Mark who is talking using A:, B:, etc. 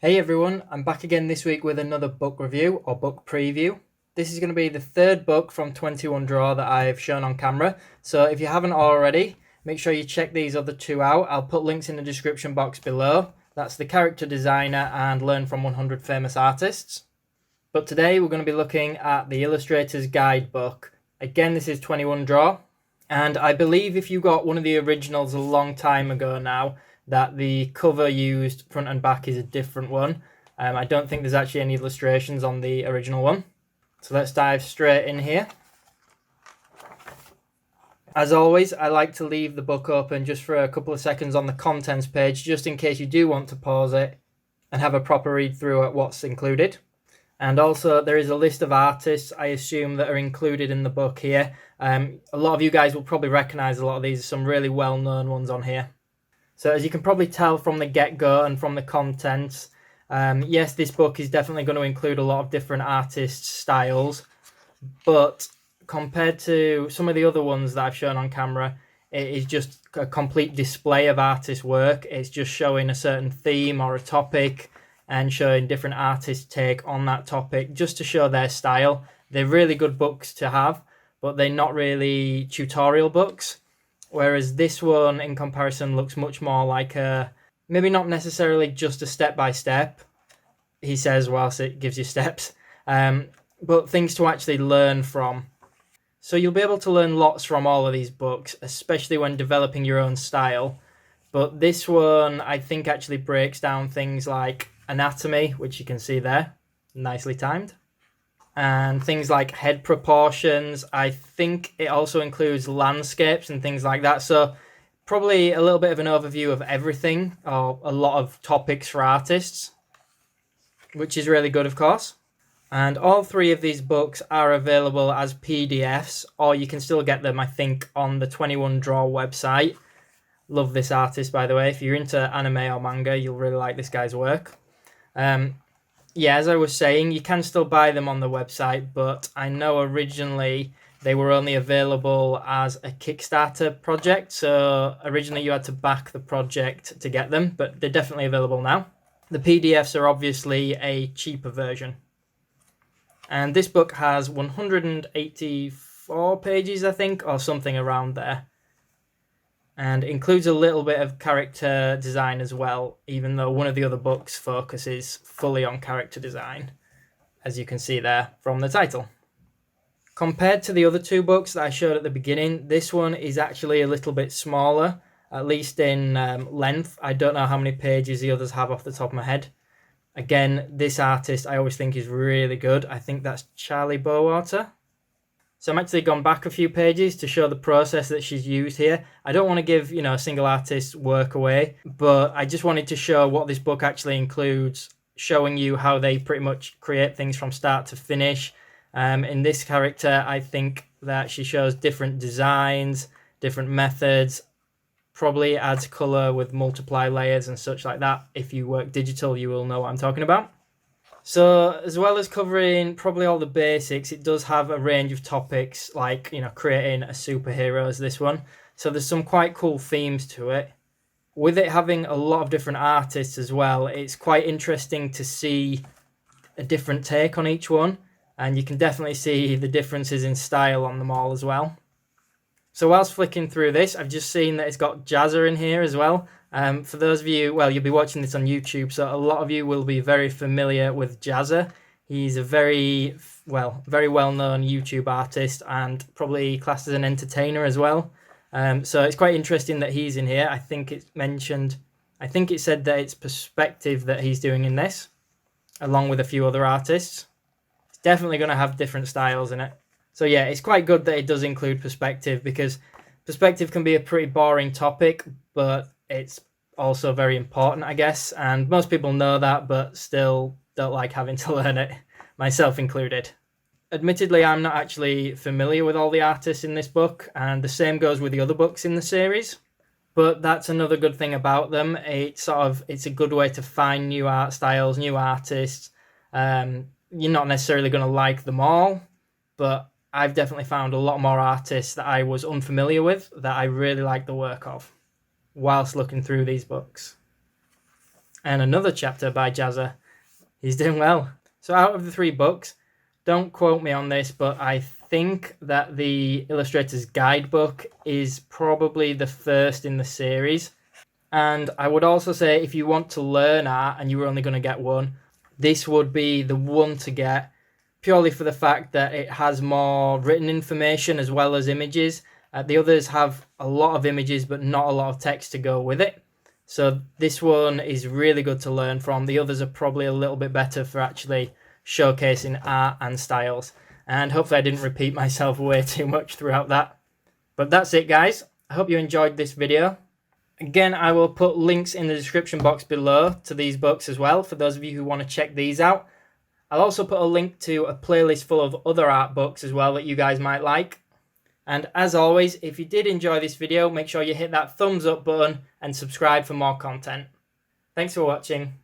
A: Hey everyone, I'm back again this week with another book review or book preview. This is going to be the third book from 21 Draw that I've shown on camera. So if you haven't already, make sure you check these other two out. I'll put links in the description box below. That's The Character Designer and Learn from 100 Famous Artists. But today we're going to be looking at the Illustrators Guidebook. Again, this is 21 Draw. And I believe if you got one of the originals a long time ago now, that the cover used front and back is a different one. I don't think there's actually any illustrations on the original one. So let's dive straight in here. As always, I like to leave the book open just for a couple of seconds on the contents page, just in case you do want to pause it and have a proper read through at what's included. And also there is a list of artists, I assume, that are included in the book here. A lot of you guys will probably recognize a lot of these, some really well-known ones on here. So as you can probably tell from the get-go and from the contents, yes, this book is definitely going to include a lot of different artists' styles, but compared to some of the other ones that I've shown on camera, it is just a complete display of artist work. It's just showing a certain theme or a topic and showing different artists' take on that topic just to show their style. They're really good books to have, but they're not really tutorial books. Whereas this one, in comparison, looks much more like maybe not necessarily just a step-by-step, he says whilst it gives you steps, but things to actually learn from. So you'll be able to learn lots from all of these books, especially when developing your own style. But this one, I think, actually breaks down things like anatomy, which you can see there, nicely timed. And things like head proportions. I think it also includes landscapes and things like that. So probably a little bit of an overview of everything, or a lot of topics for artists, which is really good, of course. And all three of these books are available as PDFs, or you can still get them, I think, on the 21 Draw website. Love this artist, by the way. If you're into anime or manga, you'll really like this guy's work. Yeah, as I was saying, you can still buy them on the website, but I know originally they were only available as a Kickstarter project. So originally you had to back the project to get them, but they're definitely available now. The PDFs are obviously a cheaper version. And this book has 184 pages, I think, or something around there. And includes a little bit of character design as well, even though one of the other books focuses fully on character design, as you can see there from the title. Compared to the other two books that I showed at the beginning, this one is actually a little bit smaller, at least in length. I don't know how many pages the others have off the top of my head. Again, this artist I always think is really good. I think that's Charlie Bowater. So I'm actually gone back a few pages to show the process that she's used here. I don't want to give, a single artist's work away, but I just wanted to show what this book actually includes, showing you how they pretty much create things from start to finish. In this character, I think that she shows different designs, different methods, probably adds color with multiply layers and such like that. If you work digital, you will know what I'm talking about. So as well as covering probably all the basics, it does have a range of topics like, creating a superhero as this one. So there's some quite cool themes to it. With it having a lot of different artists as well, it's quite interesting to see a different take on each one. And you can definitely see the differences in style on them all as well. So whilst flicking through this, I've just seen that it's got Jazza in here as well. For those of you, well, you'll be watching this on YouTube, so a lot of you will be very familiar with Jazza. He's a very well-known YouTube artist and probably classed as an entertainer as well. So it's quite interesting that he's in here. I think it said that it's perspective that he's doing in this, along with a few other artists. It's definitely going to have different styles in it. So yeah, it's quite good that it does include perspective, because perspective can be a pretty boring topic, but it's also very important, I guess. And most people know that, but still don't like having to learn it, myself included. Admittedly, I'm not actually familiar with all the artists in this book, and the same goes with the other books in the series. But that's another good thing about them. It's a good way to find new art styles, new artists. You're not necessarily going to like them all, but I've definitely found a lot more artists that I was unfamiliar with that I really like the work of whilst looking through these books. and another chapter by Jazza. He's doing well. So out of the 3 books, don't quote me on this, but I think that the Illustrators Guidebook is probably the first in the series. And I would also say if you want to learn art and you were only going to get one, this would be the one to get, purely for the fact that it has more written information as well as images. The others have a lot of images but not a lot of text to go with it. So this one is really good to learn from. The others are probably a little bit better for actually showcasing art and styles. And hopefully I didn't repeat myself way too much throughout that. But that's it, guys. I hope you enjoyed this video. Again, I will put links in the description box below to these books as well, for those of you who want to check these out. I'll also put a link to a playlist full of other art books as well that you guys might like. And as always, if you did enjoy this video, make sure you hit that thumbs up button and subscribe for more content. Thanks for watching.